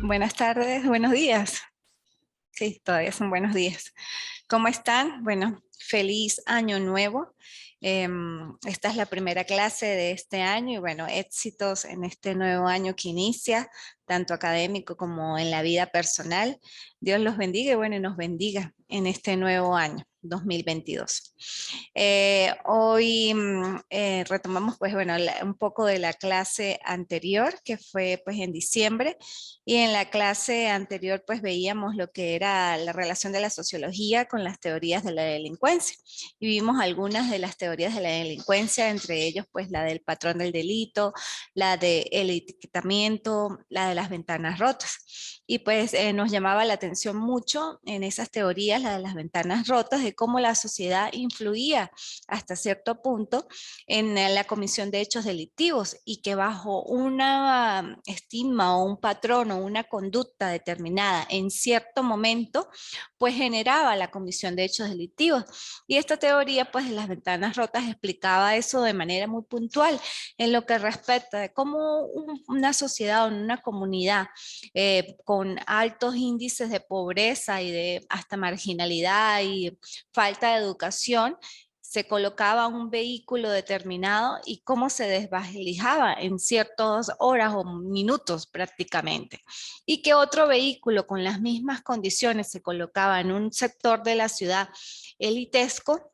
Buenas tardes, buenos días. Sí, todavía son buenos días. ¿Cómo están? Bueno, feliz año nuevo. Esta es la primera clase de este año y bueno, éxitos en este nuevo año que inicia, tanto académico como en la vida personal. Dios los bendiga y bueno, y nos bendiga en este nuevo año 2022. Hoy retomamos pues bueno, un poco de la clase anterior que fue pues en diciembre y en la clase anterior pues veíamos lo que era la relación de la sociología con las teorías de la delincuencia y vimos algunas de las teorías de la delincuencia, entre ellos pues la del patrón del delito, la del etiquetamiento, la de las ventanas rotas. Y pues nos llamaba la atención mucho en esas teorías, la de las ventanas rotas, de cómo la sociedad influía hasta cierto punto en la comisión de hechos delictivos y que bajo una estigma o un patrón o una conducta determinada en cierto momento, pues generaba la comisión de hechos delictivos. Y esta teoría, pues de las ventanas rotas, explicaba eso de manera muy puntual en lo que respecta de cómo una sociedad o una comunidad con altos índices de pobreza y de hasta marginalidad y falta de educación, se colocaba un vehículo determinado y cómo se desvalijaba en ciertas horas o minutos prácticamente. Y que otro vehículo con las mismas condiciones se colocaba en un sector de la ciudad elitesco,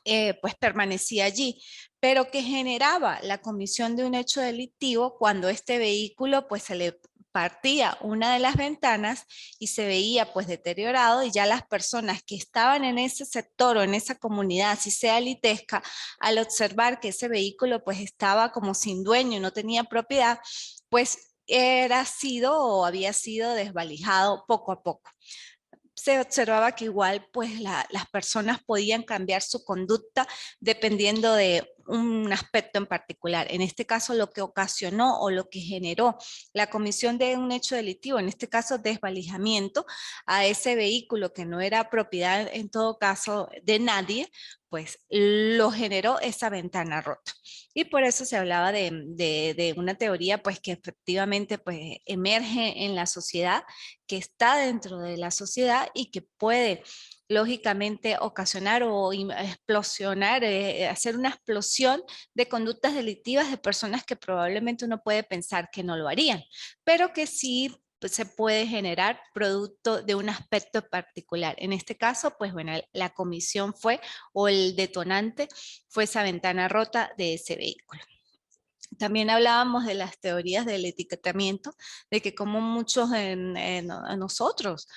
pues permanecía allí, pero que generaba la comisión de un hecho delictivo cuando este vehículo pues se le partía una de las ventanas y se veía pues deteriorado y ya las personas que estaban en ese sector o en esa comunidad, así sea elitesca, al observar que ese vehículo pues estaba como sin dueño, no tenía propiedad, pues era sido o había sido desvalijado poco a poco. Se observaba que igual pues las personas podían cambiar su conducta dependiendo de un aspecto en particular. En este caso lo que ocasionó o lo que generó la comisión de un hecho delictivo, en este caso desvalijamiento a ese vehículo que no era propiedad en todo caso de nadie, pues lo generó esa ventana rota. Y por eso se hablaba de una teoría pues que efectivamente pues emerge en la sociedad, que está dentro de la sociedad y que puede lógicamente ocasionar o explosionar, hacer una explosión de conductas delictivas de personas que probablemente uno puede pensar que no lo harían, pero que sí pues, se puede generar producto de un aspecto particular. En este caso, pues bueno, la comisión fue o el detonante fue esa ventana rota de ese vehículo. También hablábamos de las teorías del etiquetamiento, de que como muchos a nosotros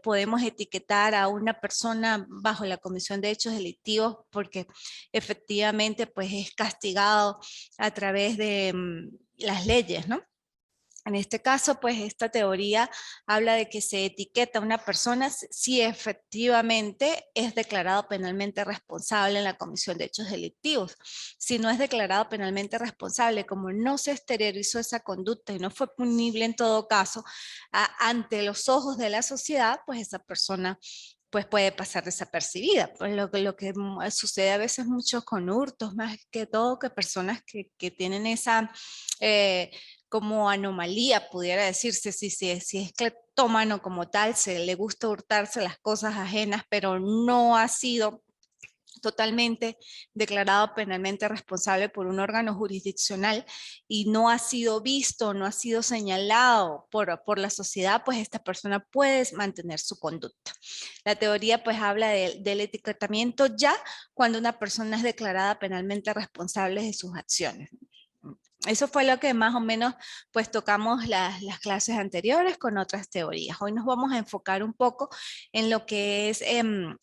podemos etiquetar a una persona bajo la comisión de hechos delictivos porque efectivamente pues es castigado a través de las leyes, ¿no? En este caso, pues esta teoría habla de que se etiqueta a una persona si efectivamente es declarado penalmente responsable en la comisión de hechos delictivos. Si no es declarado penalmente responsable, como no se exteriorizó esa conducta y no fue punible en todo caso ante los ojos de la sociedad, pues esa persona pues puede pasar desapercibida. Pues lo que sucede a veces mucho con hurtos, más que todo que personas que tienen esa como anomalía, pudiera decirse, si es cleptómano como tal, se le gusta hurtarse las cosas ajenas, pero no ha sido totalmente declarado penalmente responsable por un órgano jurisdiccional y no ha sido visto, no ha sido señalado por la sociedad, pues esta persona puede mantener su conducta. La teoría pues habla del etiquetamiento ya cuando una persona es declarada penalmente responsable de sus acciones. Eso fue lo que más o menos pues tocamos las clases anteriores con otras teorías. Hoy nos vamos a enfocar un poco en lo que es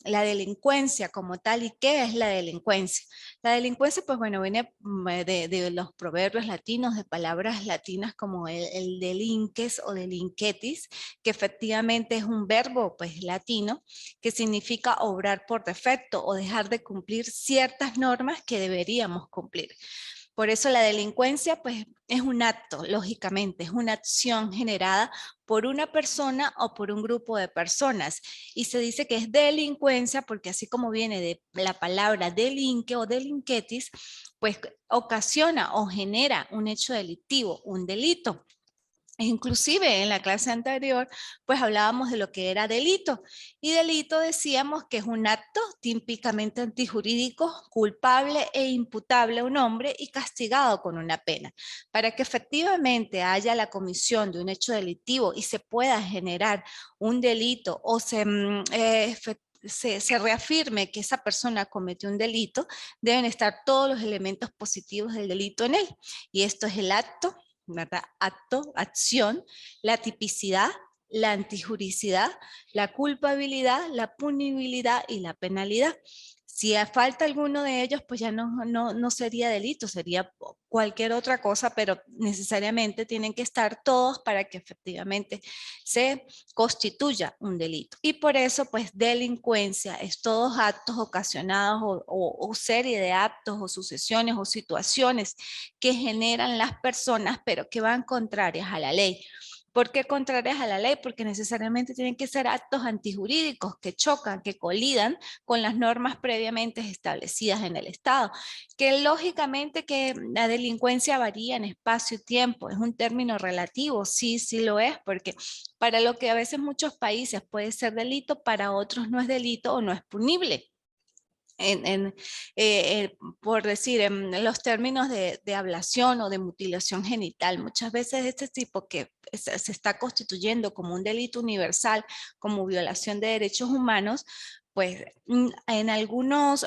la delincuencia como tal y qué es la delincuencia. La delincuencia pues bueno viene de los proverbios latinos, de palabras latinas como el delinques o delinquetis, que efectivamente es un verbo pues latino que significa obrar por defecto o dejar de cumplir ciertas normas que deberíamos cumplir. Por eso la delincuencia, pues, es un acto, lógicamente, es una acción generada por una persona o por un grupo de personas. Y se dice que es delincuencia porque así como viene de la palabra delinque o delinquetis, pues ocasiona o genera un hecho delictivo, un delito. Inclusive en la clase anterior, pues hablábamos de lo que era delito. Y delito decíamos que es un acto típicamente antijurídico, culpable e imputable a un hombre y castigado con una pena. Para que efectivamente haya la comisión de un hecho delictivo y se pueda generar un delito o se reafirme que esa persona cometió un delito, deben estar todos los elementos positivos del delito en él. Y esto es el acto, ¿verdad? Acto, acción, la tipicidad, la antijuricidad, la culpabilidad, la punibilidad y la penalidad. Si falta alguno de ellos, pues ya no sería delito, sería cualquier otra cosa, pero necesariamente tienen que estar todos para que efectivamente se constituya un delito. Y por eso, pues, delincuencia es todos actos ocasionados o serie de actos o sucesiones o situaciones que generan las personas, pero que van contrarias a la ley. ¿Por qué contrarias a la ley? Porque necesariamente tienen que ser actos antijurídicos que chocan, que colidan con las normas previamente establecidas en el Estado. Que lógicamente que la delincuencia varía en espacio y tiempo, es un término relativo, sí, sí lo es, porque para lo que a veces muchos países puede ser delito, para otros no es delito o no es punible. Por decir, en los términos de ablación o de mutilación genital, muchas veces este tipo que se está constituyendo como un delito universal, como violación de derechos humanos, pues en algunos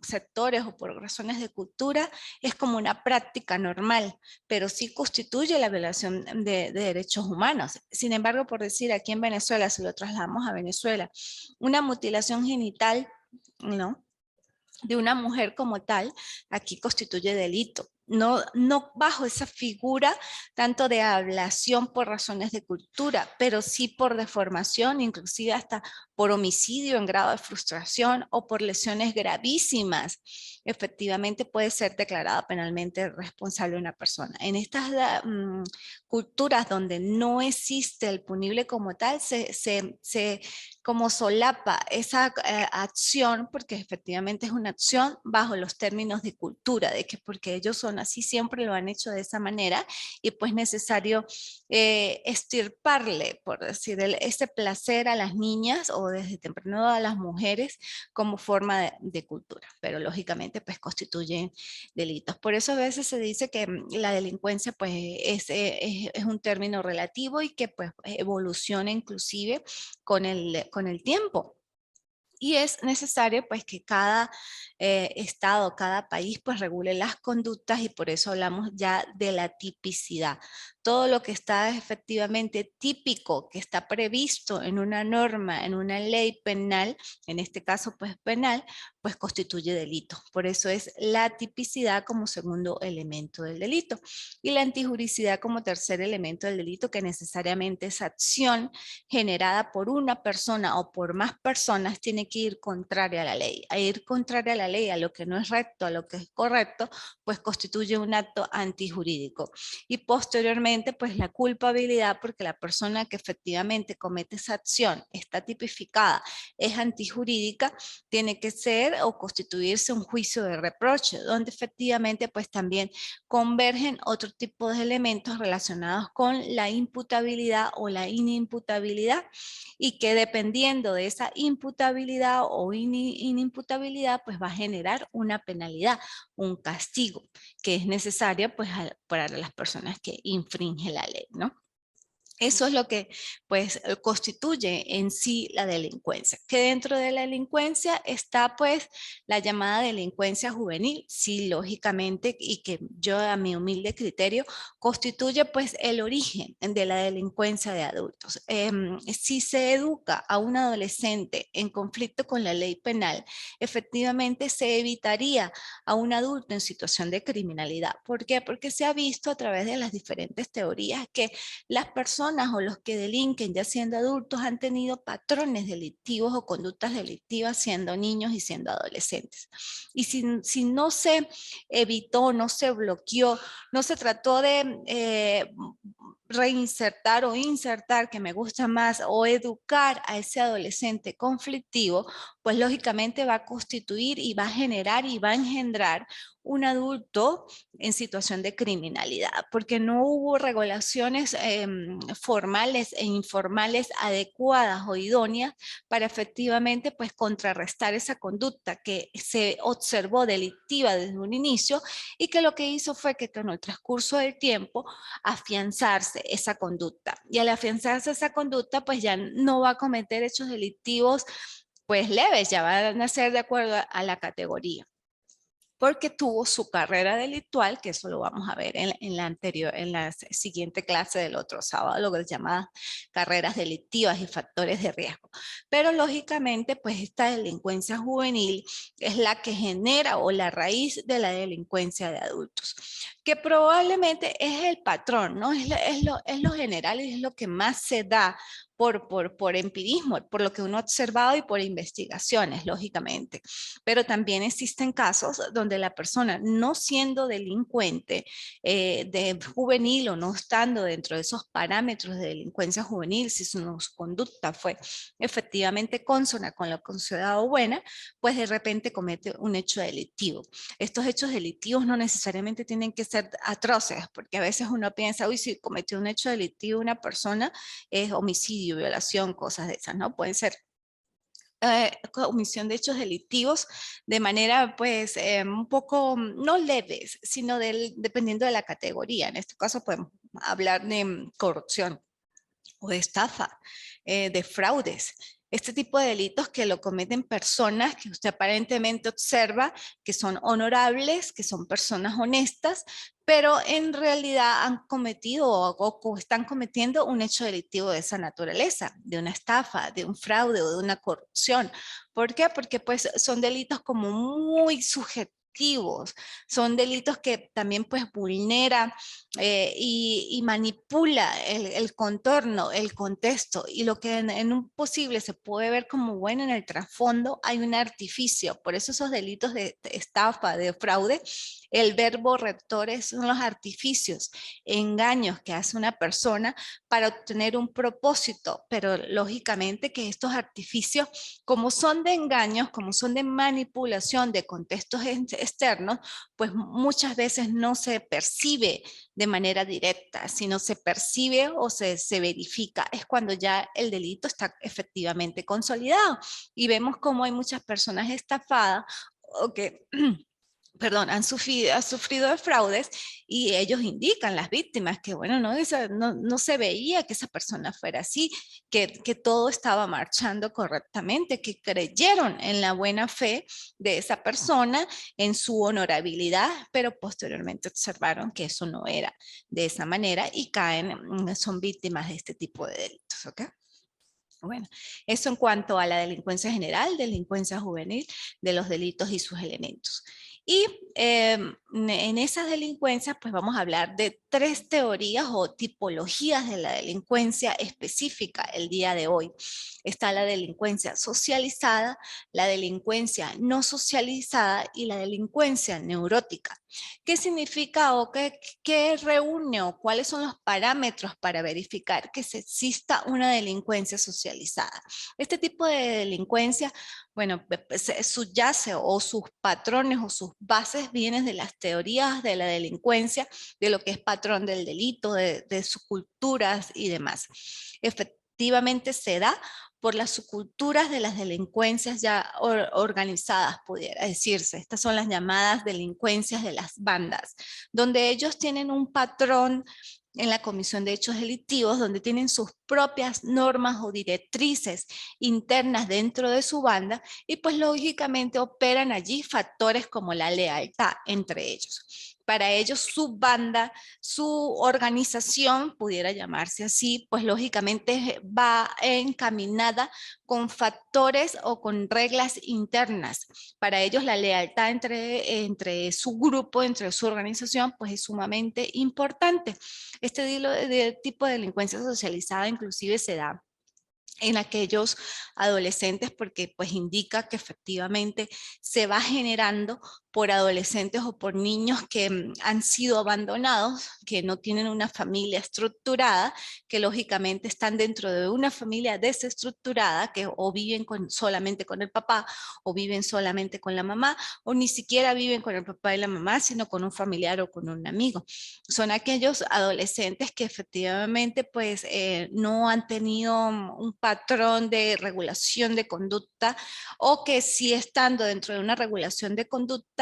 sectores o por razones de cultura es como una práctica normal, pero sí constituye la violación de derechos humanos. Sin embargo, por decir, aquí en Venezuela, si lo trasladamos a Venezuela, una mutilación genital, ¿no?, de una mujer como tal, aquí constituye delito. No bajo esa figura tanto de ablación por razones de cultura, pero sí por deformación, inclusive hasta por homicidio en grado de frustración o por lesiones gravísimas. Efectivamente puede ser declarada penalmente responsable una persona. En estas culturas donde no existe el punible como tal, se como solapa esa acción, porque efectivamente es una acción bajo los términos de cultura, de que porque ellos son así, siempre lo han hecho de esa manera, y pues necesario extirparle, por decir, ese placer a las niñas o desde temprano a las mujeres como forma de cultura, pero lógicamente pues constituyen delitos. Por eso a veces se dice que la delincuencia pues es un término relativo y que pues evoluciona inclusive con el tiempo. Y es necesario pues que cada estado, cada país pues regule las conductas y por eso hablamos ya de la tipicidad. Todo lo que está efectivamente típico, que está previsto en una norma, en una ley penal, en este caso pues penal, pues constituye delito. Por eso es la tipicidad como segundo elemento del delito y la antijuricidad como tercer elemento del delito, que necesariamente esa acción generada por una persona o por más personas tiene que ir contraria a la ley. A ir contraria a la ley, a lo que no es recto, a lo que es correcto, pues constituye un acto antijurídico. Y posteriormente, pues la culpabilidad, porque la persona que efectivamente comete esa acción está tipificada, es antijurídica, tiene que ser o constituirse un juicio de reproche, donde efectivamente pues también convergen otro tipo de elementos relacionados con la imputabilidad o la inimputabilidad y que dependiendo de esa imputabilidad o inimputabilidad pues va a generar una penalidad, un castigo que es necesaria pues para las personas que infringen la ley, ¿no? Eso es lo que pues constituye en sí la delincuencia. Que dentro de la delincuencia está pues la llamada delincuencia juvenil, sí, lógicamente, y que yo a mi humilde criterio constituye pues el origen de la delincuencia de adultos. Si se educa a un adolescente en conflicto con la ley penal, efectivamente se evitaría a un adulto en situación de criminalidad. ¿Por qué? Porque se ha visto a través de las diferentes teorías que las personas o los que delinquen ya siendo adultos han tenido patrones delictivos o conductas delictivas siendo niños y siendo adolescentes. Y si no se evitó, no se bloqueó, no se trató de reinsertar o insertar, que me gusta más, o educar a ese adolescente conflictivo, pues lógicamente va a constituir y va a generar y va a engendrar un adulto en situación de criminalidad, porque no hubo regulaciones formales e informales adecuadas o idóneas para efectivamente pues contrarrestar esa conducta que se observó delictiva desde un inicio y que lo que hizo fue que con el transcurso del tiempo afianzarse esa conducta. Y al afianzarse esa conducta pues ya no va a cometer hechos delictivos pues leves, ya van a ser de acuerdo a la categoría porque tuvo su carrera delictual, que eso lo vamos a ver en la siguiente clase del otro sábado, lo que se llama carreras delictivas y factores de riesgo. Pero lógicamente, pues esta delincuencia juvenil es la que genera o la raíz de la delincuencia de adultos, que probablemente es el patrón, ¿no? Es lo general y es lo que más se da por empirismo, por lo que uno ha observado y por investigaciones, lógicamente. Pero también existen casos donde la persona no siendo delincuente de juvenil o no estando dentro de esos parámetros de delincuencia juvenil, si su conducta fue efectivamente consona con lo considerado buena, pues de repente comete un hecho delictivo. Estos hechos delictivos no necesariamente tienen que ser atroces, porque a veces uno piensa, uy, si cometió un hecho delictivo una persona, es homicidio, violación, cosas de esas, ¿no? Pueden ser comisión de hechos delictivos de manera pues un poco no leves, sino dependiendo de la categoría. En este caso podemos hablar de corrupción o de estafa, de fraudes. Este tipo de delitos que lo cometen personas que usted aparentemente observa que son honorables, que son personas honestas, pero en realidad han cometido o están cometiendo un hecho delictivo de esa naturaleza, de una estafa, de un fraude o de una corrupción. ¿Por qué? Porque pues son delitos como muy subjetivos, son delitos que también pues vulnera y manipula el contorno, el contexto y lo que en un posible se puede ver como bueno en el trasfondo, hay un artificio. Por eso esos delitos de estafa, de fraude, el verbo rector son los artificios, engaños que hace una persona para obtener un propósito, pero lógicamente que estos artificios, como son de engaños, como son de manipulación de contextos externos, pues muchas veces no se percibe de manera directa, sino se percibe o se verifica, es cuando ya el delito está efectivamente consolidado. Y vemos cómo hay muchas personas estafadas o que perdón, han sufrido de fraudes y ellos indican, las víctimas, que bueno, no se veía que esa persona fuera así, que todo estaba marchando correctamente, que creyeron en la buena fe de esa persona, en su honorabilidad, pero posteriormente observaron que eso no era de esa manera y caen, son víctimas de este tipo de delitos, ¿ok? Bueno, eso en cuanto a la delincuencia general, delincuencia juvenil, de los delitos y sus elementos. Y en esas delincuencias, pues vamos a hablar de tres teorías o tipologías de la delincuencia específica el día de hoy. Está la delincuencia socializada, la delincuencia no socializada y la delincuencia neurótica. ¿Qué significa o qué reúne o cuáles son los parámetros para verificar que se exista una delincuencia socializada? Este tipo de delincuencia, bueno, subyace o sus patrones o sus bases vienen de las teorías de la delincuencia, de lo que es patrón del delito, de sus culturas y demás. Efectivamente se da por las subculturas de las delincuencias ya organizadas, pudiera decirse. Estas son las llamadas delincuencias de las bandas, donde ellos tienen un patrón en la comisión de hechos delictivos, donde tienen sus propias normas o directrices internas dentro de su banda y pues lógicamente operan allí factores como la lealtad entre ellos. Para ellos su banda, su organización, pudiera llamarse así, pues lógicamente va encaminada con factores o con reglas internas. Para ellos la lealtad entre su grupo, entre su organización, pues es sumamente importante. Este tipo de delincuencia socializada inclusive se da en aquellos adolescentes, porque pues indica que efectivamente se va generando por adolescentes o por niños que han sido abandonados, que no tienen una familia estructurada, que lógicamente están dentro de una familia desestructurada, que o viven solamente con el papá, o viven solamente con la mamá, o ni siquiera viven con el papá y la mamá, sino con un familiar o con un amigo. Son aquellos adolescentes que efectivamente pues no han tenido un patrón de regulación de conducta, o que sí estando dentro de una regulación de conducta,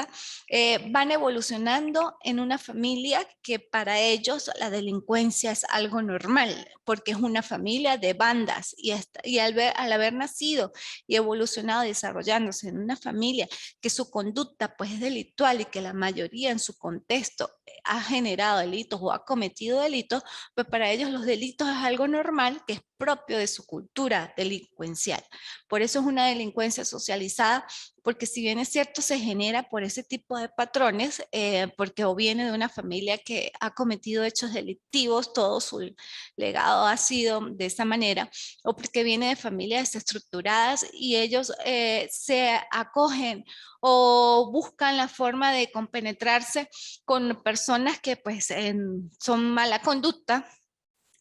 van evolucionando en una familia que para ellos la delincuencia es algo normal, porque es una familia de bandas y al haber nacido y evolucionado y desarrollándose en una familia que su conducta pues es delictual y que la mayoría en su contexto ha generado delitos o ha cometido delitos, pues para ellos los delitos es algo normal que es propio de su cultura delincuencial. Por eso es una delincuencia socializada, porque si bien es cierto se genera por ese tipo de patrones, porque o viene de una familia que ha cometido hechos delictivos, todo su legado ha sido de esa manera, o porque viene de familias desestructuradas y ellos se acogen o buscan la forma de compenetrarse con personas que pues son mala conducta,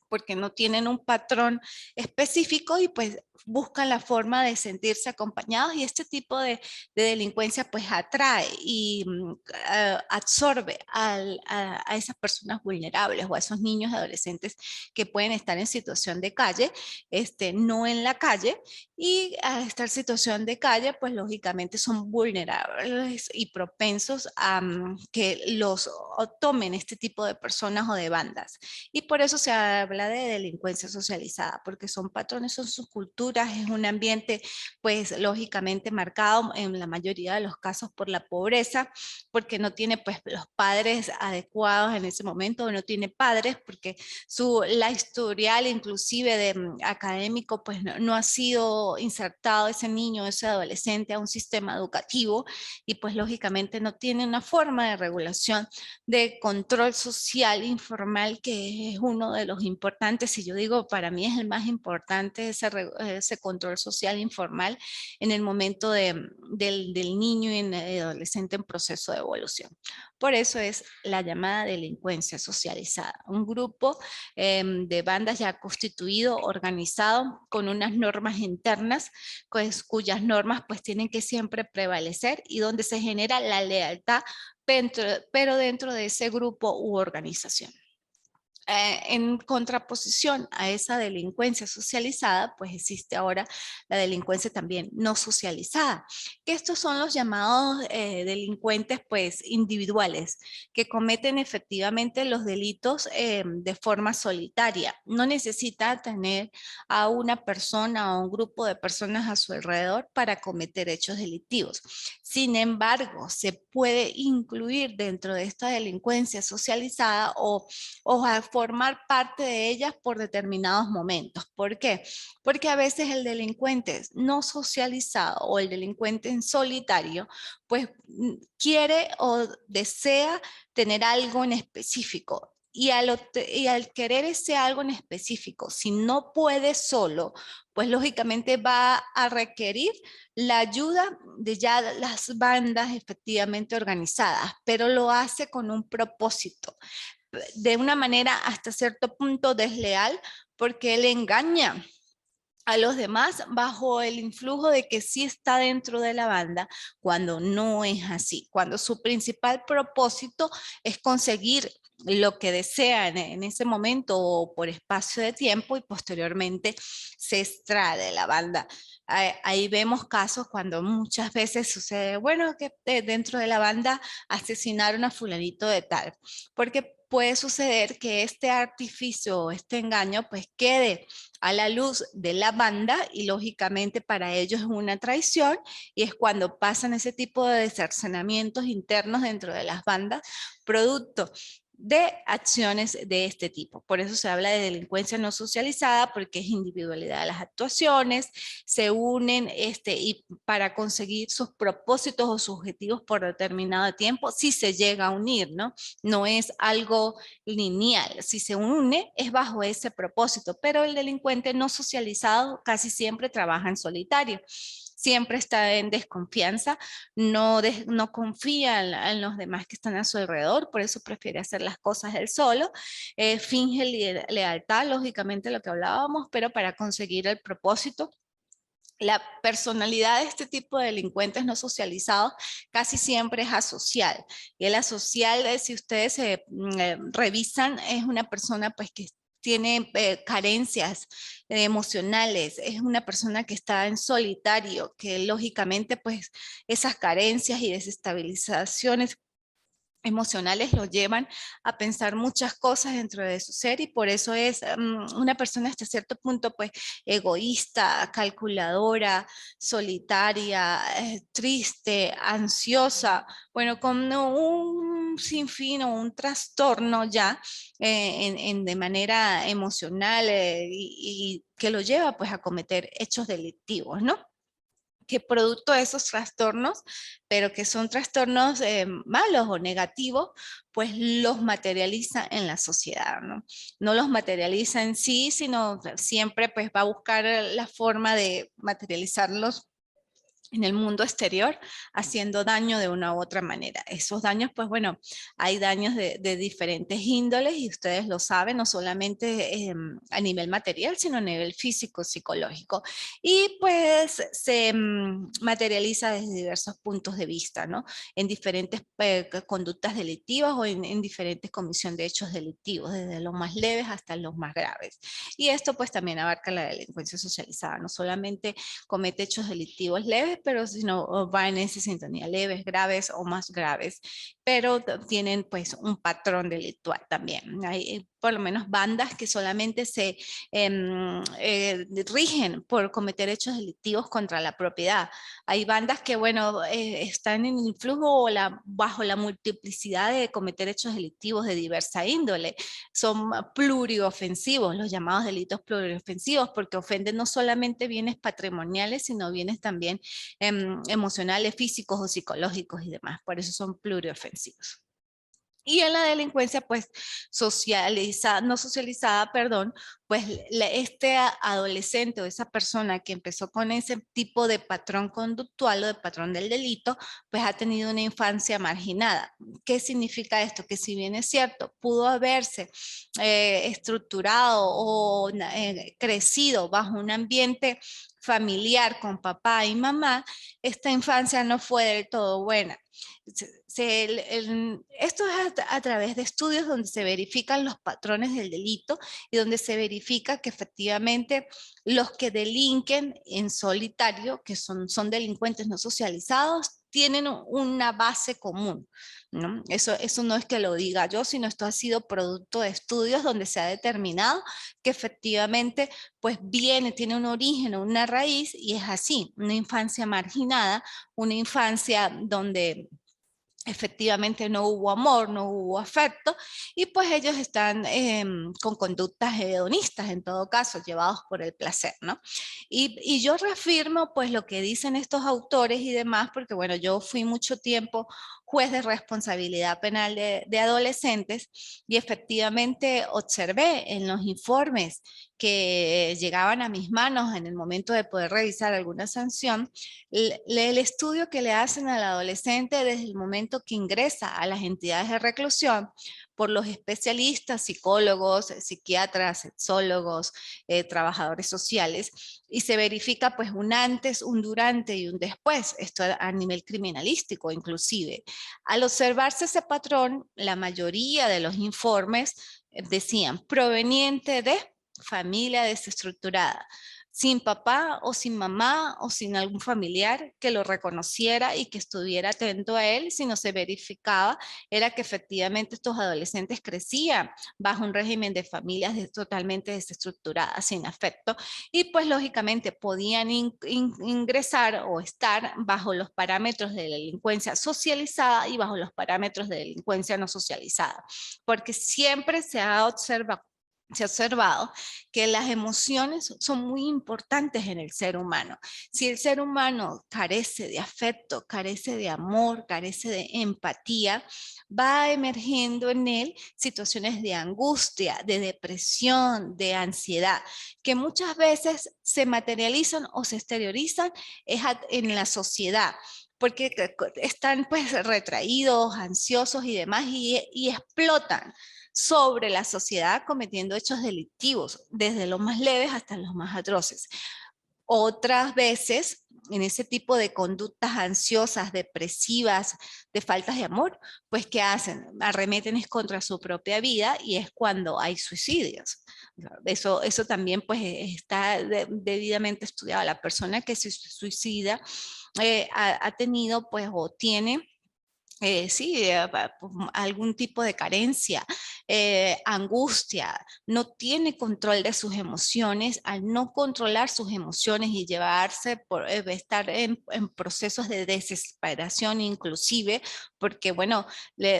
porque no tienen un patrón específico y pues buscan la forma de sentirse acompañados, y este tipo de delincuencia pues atrae y absorbe a esas personas vulnerables o a esos niños y adolescentes que pueden estar en situación de calle, no en la calle, y a estar en situación de calle pues lógicamente son vulnerables y propensos a que los tomen este tipo de personas o de bandas. Y por eso se habla de delincuencia socializada, porque son patrones, son sus culturas, es un ambiente pues lógicamente marcado en la mayoría de los casos por la pobreza, porque no tiene pues los padres adecuados en ese momento, o no tiene padres porque la historial inclusive de académico pues no ha sido insertado ese niño, ese adolescente a un sistema educativo, y pues lógicamente no tiene una forma de regulación de control social informal, que es uno de los importantes, y yo digo, para mí es el más importante, ese control social informal en el momento del niño y en el adolescente en proceso de evolución. Por eso es la llamada delincuencia socializada, un grupo de bandas ya constituido, organizado, con unas normas internas, pues, cuyas normas pues tienen que siempre prevalecer y donde se genera la lealtad, pero dentro de ese grupo u organización. En contraposición a esa delincuencia socializada, pues existe ahora la delincuencia también no socializada, que estos son los llamados delincuentes pues individuales, que cometen efectivamente los delitos de forma solitaria. No necesita tener a una persona o un grupo de personas a su alrededor para cometer hechos delictivos. Sin embargo, se puede incluir dentro de esta delincuencia socializada o a formar parte de ellas por determinados momentos. ¿Por qué? Porque a veces el delincuente no socializado o el delincuente en solitario, pues quiere o desea tener algo en específico. Y al querer ese algo en específico, si no puede solo, pues lógicamente va a requerir la ayuda de ya las bandas efectivamente organizadas, pero lo hace con un propósito, de una manera hasta cierto punto desleal, porque él engaña a los demás bajo el influjo de que sí está dentro de la banda, cuando no es así, cuando su principal propósito es conseguir lo que desea en ese momento o por espacio de tiempo, y posteriormente se extrae de la banda. Ahí vemos casos cuando muchas veces sucede, bueno, que dentro de la banda asesinaron a fulanito de tal, porque puede suceder que este artificio, este engaño, pues quede a la luz de la banda, y lógicamente para ellos es una traición, y es cuando pasan ese tipo de cercenamientos internos dentro de las bandas, producto de acciones de este tipo. Por eso se habla de delincuencia no socializada, porque es individualidad de las actuaciones, se unen y para conseguir sus propósitos o sus objetivos por determinado tiempo, si se llega a unir, ¿no? No es algo lineal, si se une es bajo ese propósito, pero el delincuente no socializado casi siempre trabaja en solitario. Siempre está en desconfianza, no confía en los demás que están a su alrededor, por eso prefiere hacer las cosas él solo, finge lealtad, lógicamente lo que hablábamos, pero para conseguir el propósito. La personalidad de este tipo de delincuentes no socializados casi siempre es asocial. Y el asocial, si ustedes revisan, es una persona pues que tiene carencias emocionales, es una persona que está en solitario, que lógicamente pues esas carencias y desestabilizaciones emocionales lo llevan a pensar muchas cosas dentro de su ser y por eso es una persona hasta cierto punto pues egoísta, calculadora, solitaria, triste, ansiosa, bueno, con un sinfín o un trastorno ya de manera emocional y que lo lleva pues a cometer hechos delictivos, ¿no? Que producto de esos trastornos, pero que son trastornos malos o negativos, pues los materializa en la sociedad, ¿no? No los materializa en sí, sino siempre pues va a buscar la forma de materializarlos en el mundo exterior, haciendo daño de una u otra manera. Esos daños, pues bueno, hay daños de diferentes índoles y ustedes lo saben, no solamente a nivel material, sino a nivel físico, psicológico. Y pues se materializa desde diversos puntos de vista, ¿no? En diferentes conductas delictivas o en diferentes comisión de hechos delictivos, desde los más leves hasta los más graves. Y esto pues también abarca la delincuencia socializada, no solamente comete hechos delictivos leves, pero si no va en esa sintonía, leves, graves o más graves, pero tienen pues un patrón delictual también. Hay por lo menos bandas que solamente se rigen por cometer hechos delictivos contra la propiedad. Hay bandas que, bueno, están en el flujo o bajo la multiplicidad de cometer hechos delictivos de diversa índole. Son pluriofensivos, los llamados delitos pluriofensivos, porque ofenden no solamente bienes patrimoniales, sino bienes también emocionales, físicos o psicológicos y demás. Por eso son pluriofensivos. Y en la delincuencia, pues, socializada, no socializada, perdón, pues este adolescente o esa persona que empezó con ese tipo de patrón conductual o de patrón del delito, pues ha tenido una infancia marginada. ¿Qué significa esto? Que si bien es cierto, pudo haberse estructurado o crecido bajo un ambiente familiar con papá y mamá, esta infancia no fue del todo buena. Esto es a través de estudios donde se verifican los patrones del delito y donde se verifica que efectivamente los que delinquen en solitario, que son delincuentes no socializados, tienen una base común, ¿no? Eso no es que lo diga yo, sino esto ha sido producto de estudios donde se ha determinado que efectivamente pues tiene un origen o una raíz y es así, una infancia marginada, una infancia donde efectivamente no hubo amor, no hubo afecto, y pues ellos están con conductas hedonistas, en todo caso, llevados por el placer, ¿no? Y yo reafirmo pues lo que dicen estos autores y demás, porque bueno, yo fui mucho tiempo juez de responsabilidad penal de adolescentes y efectivamente observé en los informes que llegaban a mis manos en el momento de poder revisar alguna sanción, el estudio que le hacen al adolescente desde el momento que ingresa a las entidades de reclusión por los especialistas, psicólogos, psiquiatras, sexólogos, trabajadores sociales, y se verifica pues un antes, un durante y un después, esto a nivel criminalístico inclusive. Al observarse ese patrón, la mayoría de los informes decían proveniente de familia desestructurada. sin papá o sin mamá o sin algún familiar que lo reconociera y que estuviera atento a él, si no se verificaba, era que efectivamente estos adolescentes crecían bajo un régimen de familias totalmente desestructuradas, sin afecto, y pues lógicamente podían ingresar o estar bajo los parámetros de la delincuencia socializada y bajo los parámetros de delincuencia no socializada, porque siempre se ha observado que las emociones son muy importantes en el ser humano. Si el ser humano carece de afecto, carece de amor, carece de empatía, va emergiendo en él situaciones de angustia, de depresión, de ansiedad, que muchas veces se materializan o se exteriorizan en la sociedad, porque están pues retraídos, ansiosos y demás, y explotan sobre la sociedad cometiendo hechos delictivos, desde los más leves hasta los más atroces. Otras veces, en ese tipo de conductas ansiosas, depresivas, de faltas de amor, pues ¿qué hacen? Arremeten contra su propia vida y es cuando hay suicidios. Eso también pues está debidamente estudiado. La persona que se suicida ha tenido pues o tiene sí, algún tipo de carencia, angustia, no tiene control de sus emociones. Al no controlar sus emociones y llevarse por estar en procesos de desesperación inclusive, porque bueno,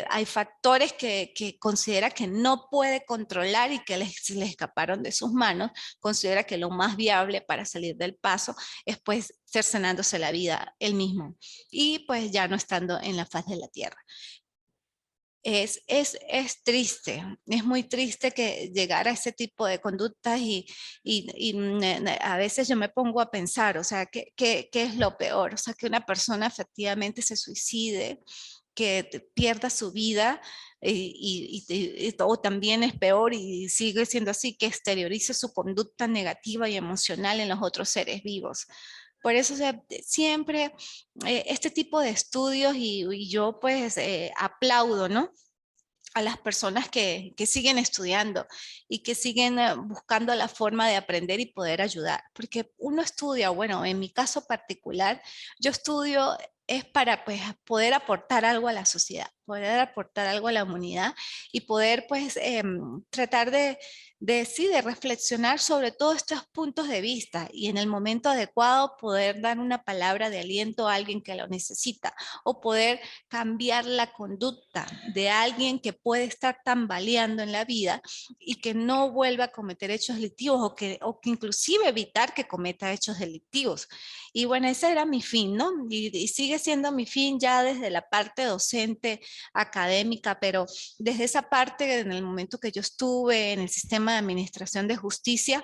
hay factores que considera que no puede controlar y que se le escaparon de sus manos, considera que lo más viable para salir del paso es pues cercenándose la vida él mismo y pues ya no estando en la faz de la tierra. Es triste, es muy triste que llegara a ese tipo de conductas a veces yo me pongo a pensar, o sea, ¿qué es lo peor? O sea, que una persona efectivamente se suicide, que pierda su vida o también es peor y sigue siendo así, que exteriorice su conducta negativa y emocional en los otros seres vivos. Por eso, o sea, siempre este tipo de estudios y yo pues aplaudo, ¿no? A las personas que siguen estudiando y que siguen buscando la forma de aprender y poder ayudar. Porque uno estudia, bueno, en mi caso particular, yo estudio es para pues, poder aportar algo a la sociedad, poder aportar algo a la humanidad y poder pues tratar sí, de reflexionar sobre todos estos puntos de vista y en el momento adecuado poder dar una palabra de aliento a alguien que lo necesita o poder cambiar la conducta de alguien que puede estar tambaleando en la vida y que no vuelva a cometer hechos delictivos o que inclusive evitar que cometa hechos delictivos. Y bueno, ese era mi fin, ¿no? Y sigue siendo mi fin ya desde la parte docente, académica, pero desde esa parte, en el momento que yo estuve en el sistema de administración de justicia,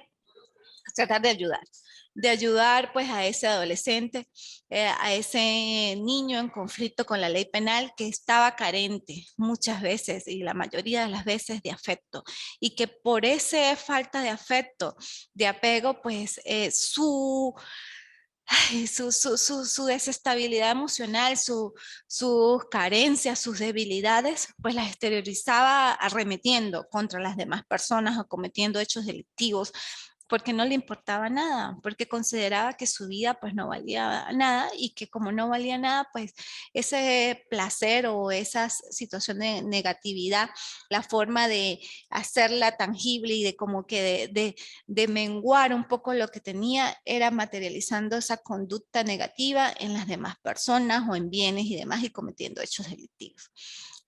tratar de ayudar pues a ese adolescente, a ese niño en conflicto con la ley penal que estaba carente muchas veces y la mayoría de las veces de afecto y que por esa falta de afecto, de apego, pues su desestabilidad emocional, sus carencias, sus debilidades, pues las exteriorizaba arremetiendo contra las demás personas o cometiendo hechos delictivos porque no le importaba nada, porque consideraba que su vida pues no valía nada y que como no valía nada, pues ese placer o esa situación de negatividad, la forma de hacerla tangible y de como que de menguar un poco lo que tenía era materializando esa conducta negativa en las demás personas o en bienes y demás y cometiendo hechos delictivos.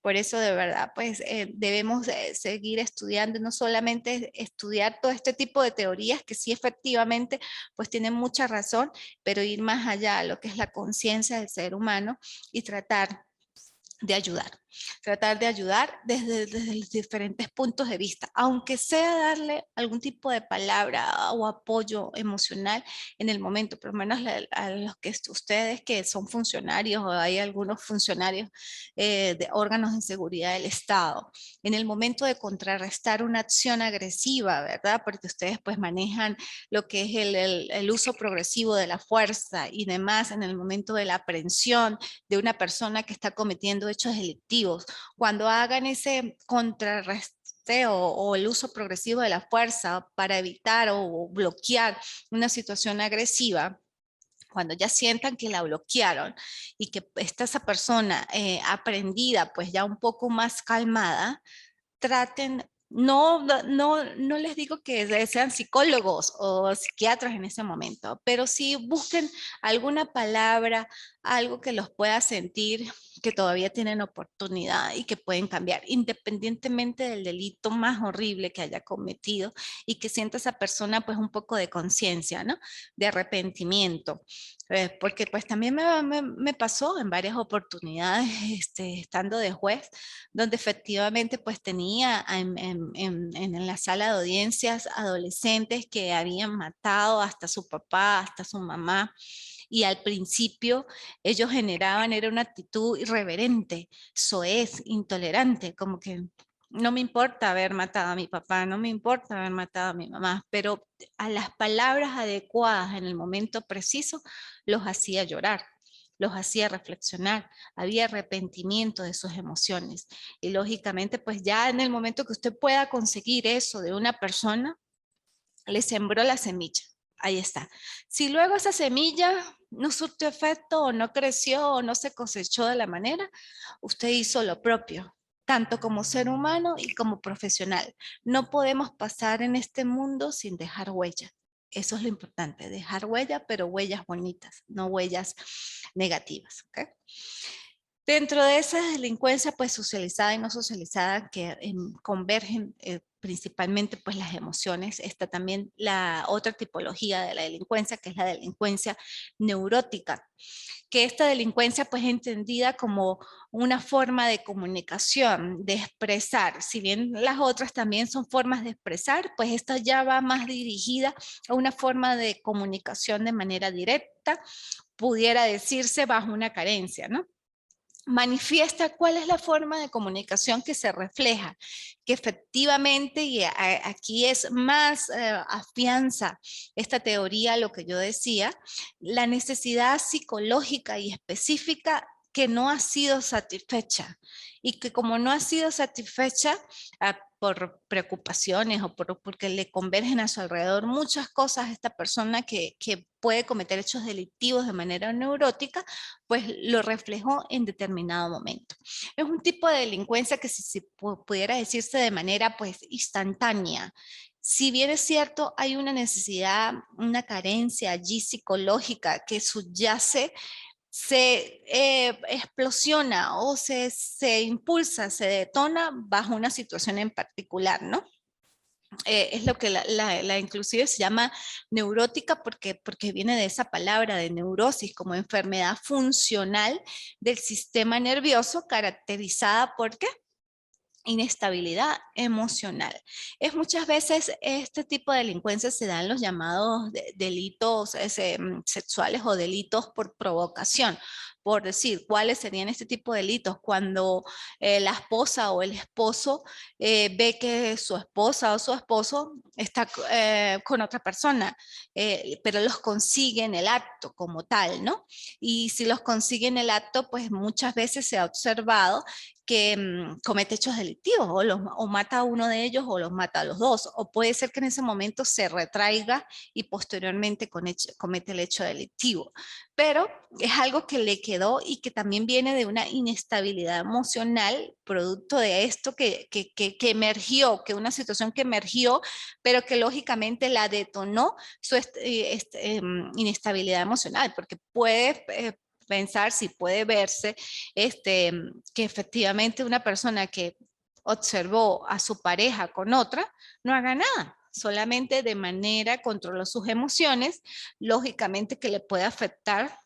Por eso de verdad, pues debemos seguir estudiando, no solamente estudiar todo este tipo de teorías que sí efectivamente pues tienen mucha razón, pero ir más allá a lo que es la conciencia del ser humano y de ayudar, tratar de ayudar desde los diferentes puntos de vista, aunque sea darle algún tipo de palabra o apoyo emocional en el momento, por lo menos a los que ustedes que son funcionarios o hay algunos funcionarios de órganos de seguridad del Estado, en el momento de contrarrestar una acción agresiva, ¿verdad? Porque ustedes pues manejan lo que es el uso progresivo de la fuerza y demás en el momento de la aprehensión de una persona que está cometiendo hechos delictivos. Cuando hagan ese o el uso progresivo de la fuerza para evitar o bloquear una situación agresiva, cuando ya sientan que la bloquearon y que está esa persona aprendida, pues ya un poco más calmada, traten, no les digo que sean psicólogos o psiquiatras en ese momento, pero sí busquen alguna palabra, algo que los pueda sentir que todavía tienen oportunidad y que pueden cambiar, independientemente del delito más horrible que haya cometido y que sienta esa persona pues un poco de conciencia, ¿no? De arrepentimiento. Porque pues también me pasó en varias oportunidades estando de juez, donde efectivamente pues tenía en la sala de audiencias adolescentes que habían matado hasta su papá, hasta su mamá, y al principio ellos generaban, era una actitud irreverente, soez, intolerante, como que no me importa haber matado a mi papá, no me importa haber matado a mi mamá, pero a las palabras adecuadas en el momento preciso los hacía llorar, los hacía reflexionar, había arrepentimiento de sus emociones. Y lógicamente, pues ya en el momento que usted pueda conseguir eso de una persona, le sembró la semilla. Ahí está. Si luego esa semilla no surtió efecto o no creció o no se cosechó de la manera, usted hizo lo propio, tanto como ser humano y como profesional. No podemos pasar en este mundo sin dejar huella. Eso es lo importante, dejar huella, pero huellas bonitas, no huellas negativas. ¿Okay? Dentro de esa delincuencia, pues socializada y no socializada, que convergen principalmente pues las emociones, está también la otra tipología de la delincuencia, que es la delincuencia neurótica, que esta delincuencia pues es entendida como una forma de comunicación, de expresar. Si bien las otras también son formas de expresar, pues esta ya va más dirigida a una forma de comunicación de manera directa, pudiera decirse bajo una carencia, ¿no? Manifiesta cuál es la forma de comunicación que se refleja, que efectivamente, y aquí es más afianza esta teoría, lo que yo decía, la necesidad psicológica y específica que no ha sido satisfecha y que como no ha sido satisfecha por preocupaciones o porque le convergen a su alrededor muchas cosas a esta persona que puede cometer hechos delictivos de manera neurótica, pues lo reflejó en determinado momento. Es un tipo de delincuencia que si pudiera decirse de manera pues instantánea. Si bien es cierto, hay una necesidad, una carencia allí psicológica que subyace, se explosiona o se impulsa, se detona bajo una situación en particular, ¿no? Es lo que la inclusive se llama neurótica porque viene de esa palabra de neurosis como enfermedad funcional del sistema nervioso caracterizada por ¿qué? Inestabilidad emocional. Es muchas veces este tipo de delincuencia se dan los llamados delitos sexuales o delitos por provocación. Por decir, ¿cuáles serían este tipo de delitos? Cuando la esposa o el esposo ve que su esposa o su esposo está con otra persona, pero los consigue en el acto como tal, ¿no? Y si los consigue en el acto, pues muchas veces se ha observado que comete hechos delictivos o mata a uno de ellos o los mata a los dos, o puede ser que en ese momento se retraiga y posteriormente comete el hecho delictivo, pero es algo que le quedó y que también viene de una inestabilidad emocional producto de esto que emergió, que una situación que emergió, pero que lógicamente la detonó su inestabilidad emocional, porque puede pensar si puede verse que efectivamente una persona que observó a su pareja con otra no haga nada, solamente de manera controla sus emociones, lógicamente que le puede afectar,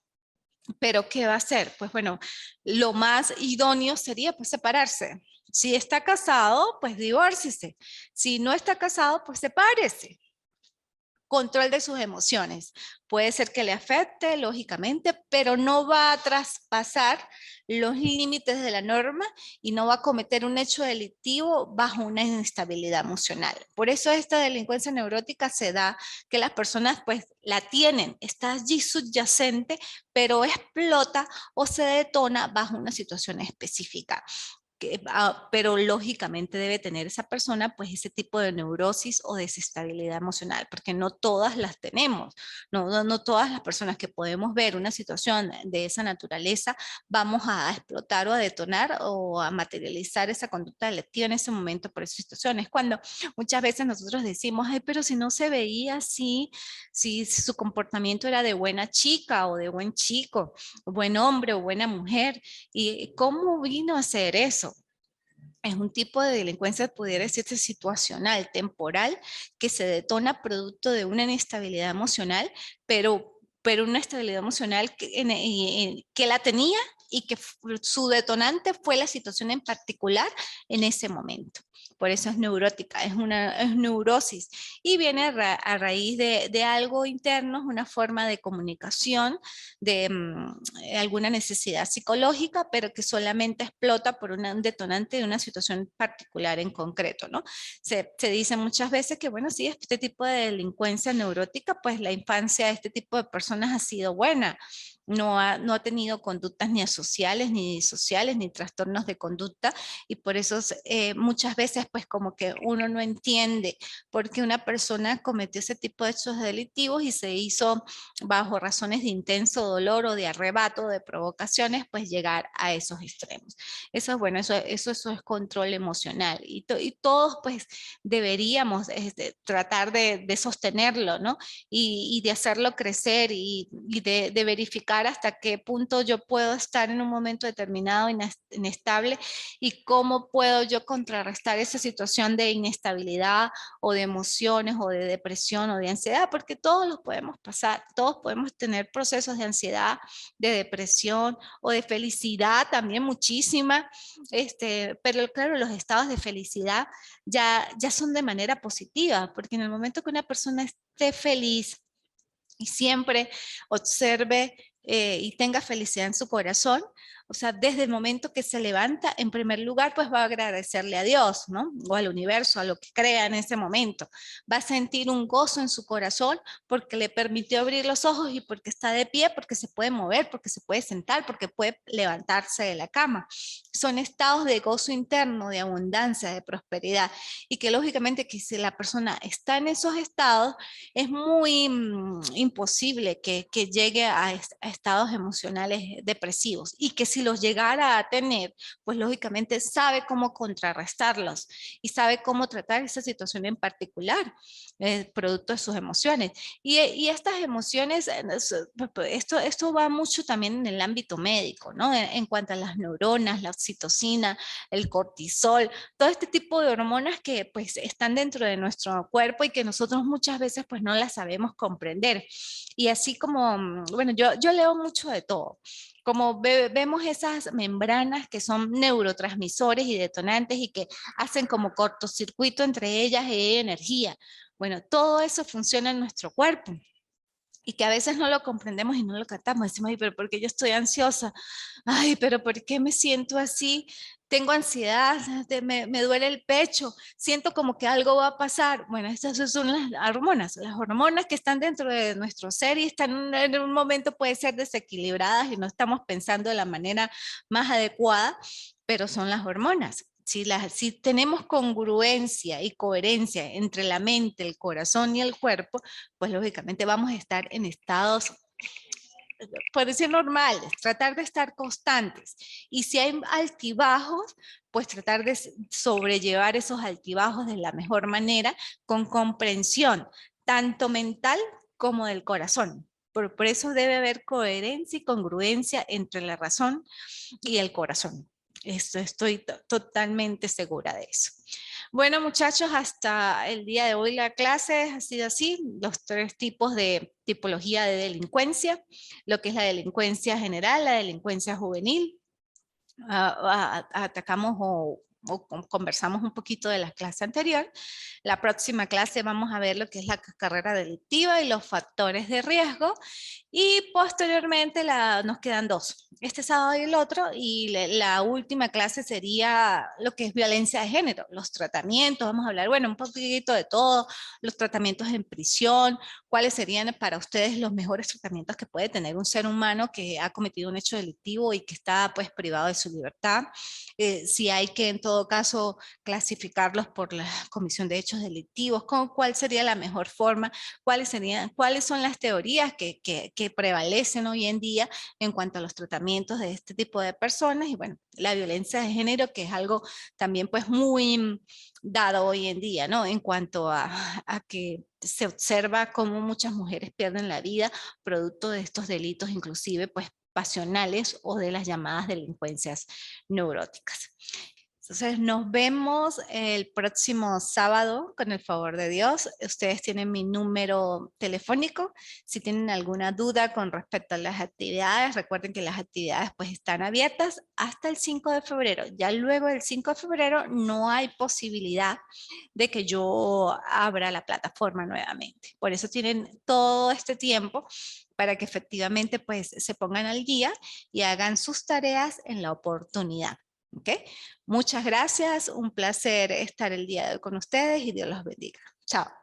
pero ¿qué va a hacer? Pues bueno, lo más idóneo sería pues separarse. Si está casado, pues divórciese. Si no está casado, pues sepárese. Control de sus emociones. Puede ser que le afecte, lógicamente, pero no va a traspasar los límites de la norma y no va a cometer un hecho delictivo bajo una inestabilidad emocional. Por eso esta delincuencia neurótica se da que las personas pues la tienen, está allí subyacente, pero explota o se detona bajo una situación específica. pero lógicamente debe tener esa persona pues ese tipo de neurosis o desestabilidad emocional, porque no todas las tenemos, no todas las personas que podemos ver una situación de esa naturaleza vamos a explotar o a detonar o a materializar esa conducta delictiva en ese momento por esas situaciones. Cuando muchas veces nosotros decimos, ay, pero si no se veía así, si su comportamiento era de buena chica o de buen chico, buen hombre o buena mujer, ¿y cómo vino a hacer eso? Es un tipo de delincuencia, pudiera decirse situacional, temporal, que se detona producto de una inestabilidad emocional, pero una estabilidad emocional que la tenía y que su detonante fue la situación en particular en ese momento. Por eso es neurótica, es neurosis y viene a raíz de algo interno, es una forma de comunicación, de alguna necesidad psicológica, pero que solamente explota por un detonante de una situación particular en concreto, ¿no? Se dice muchas veces que, bueno, sí, este tipo de delincuencia neurótica, pues la infancia de este tipo de personas ha sido buena. No ha tenido conductas ni asociales, ni disociales, ni trastornos de conducta, y por eso muchas veces pues como que uno no entiende por qué una persona cometió ese tipo de hechos delictivos y se hizo bajo razones de intenso dolor o de arrebato, de provocaciones, pues llegar a esos extremos. Eso es bueno, eso es control emocional y todos pues deberíamos tratar de sostenerlo, ¿no? Y de hacerlo crecer y de verificar hasta qué punto yo puedo estar en un momento determinado inestable y cómo puedo yo contrarrestar esa situación de inestabilidad o de emociones o de depresión o de ansiedad, porque todos los podemos pasar, todos podemos tener procesos de ansiedad, de depresión o de felicidad también muchísima, pero claro, los estados de felicidad ya son de manera positiva, porque en el momento que una persona esté feliz y siempre observe y tenga felicidad en su corazón, o sea, desde el momento que se levanta, en primer lugar, pues va a agradecerle a Dios, ¿no? O al universo, a lo que crea en ese momento. Va a sentir un gozo en su corazón porque le permitió abrir los ojos y porque está de pie, porque se puede mover, porque se puede sentar, porque puede levantarse de la cama. Son estados de gozo interno, de abundancia, de prosperidad, y que lógicamente que si la persona está en esos estados, es muy imposible que llegue a estados emocionales depresivos y que si los llegara a tener, pues lógicamente sabe cómo contrarrestarlos y sabe cómo tratar esa situación en particular, producto de sus emociones. Y estas emociones, esto va mucho también en el ámbito médico, ¿no? En cuanto a las neuronas, la oxitocina, el cortisol, todo este tipo de hormonas que pues están dentro de nuestro cuerpo y que nosotros muchas veces pues no las sabemos comprender. Y así como, bueno, yo leo mucho de todo. Como vemos esas membranas que son neurotransmisores y detonantes y que hacen como cortocircuito entre ellas y hay energía. Bueno, todo eso funciona en nuestro cuerpo y que a veces no lo comprendemos y no lo captamos. Decimos, ay, pero ¿por qué yo estoy ansiosa? Ay, pero ¿por qué me siento así? Tengo ansiedad, me duele el pecho, siento como que algo va a pasar. Bueno, estas son las hormonas que están dentro de nuestro ser y están en un momento puede ser desequilibradas y no estamos pensando de la manera más adecuada, pero son las hormonas. Si tenemos congruencia y coherencia entre la mente, el corazón y el cuerpo, pues lógicamente vamos a estar en estados, por decir normales, tratar de estar constantes. Y si hay altibajos, pues tratar de sobrellevar esos altibajos de la mejor manera, con comprensión, tanto mental como del corazón. Por eso debe haber coherencia y congruencia entre la razón y el corazón. Estoy totalmente segura de eso. Bueno, muchachos, hasta el día de hoy la clase ha sido así, los tres tipos de tipología de delincuencia, lo que es la delincuencia general, la delincuencia juvenil, atacamos o conversamos un poquito de la clase anterior. La próxima clase vamos a ver lo que es la carrera delictiva y los factores de riesgo. Y posteriormente nos quedan dos, este sábado y el otro, y la última clase sería lo que es violencia de género, los tratamientos, vamos a hablar, bueno, un poquito de todo, los tratamientos en prisión, cuáles serían para ustedes los mejores tratamientos que puede tener un ser humano que ha cometido un hecho delictivo y que está pues privado de su libertad, si hay que en todo caso clasificarlos por la comisión de hechos delictivos, cuál sería la mejor forma, cuáles son las teorías que prevalecen hoy en día en cuanto a los tratamientos de este tipo de personas y bueno, la violencia de género que es algo también pues muy dado hoy en día, ¿no? En cuanto a que se observa cómo muchas mujeres pierden la vida producto de estos delitos, inclusive pues pasionales o de las llamadas delincuencias neuróticas. Entonces nos vemos el próximo sábado con el favor de Dios. Ustedes tienen mi número telefónico. Si tienen alguna duda con respecto a las actividades, recuerden que las actividades pues están abiertas hasta el 5 de febrero. Ya luego del 5 de febrero no hay posibilidad de que yo abra la plataforma nuevamente. Por eso tienen todo este tiempo para que efectivamente pues se pongan al día y hagan sus tareas en la oportunidad. ¿Ok? Muchas gracias, un placer estar el día de hoy con ustedes y Dios los bendiga. Chao.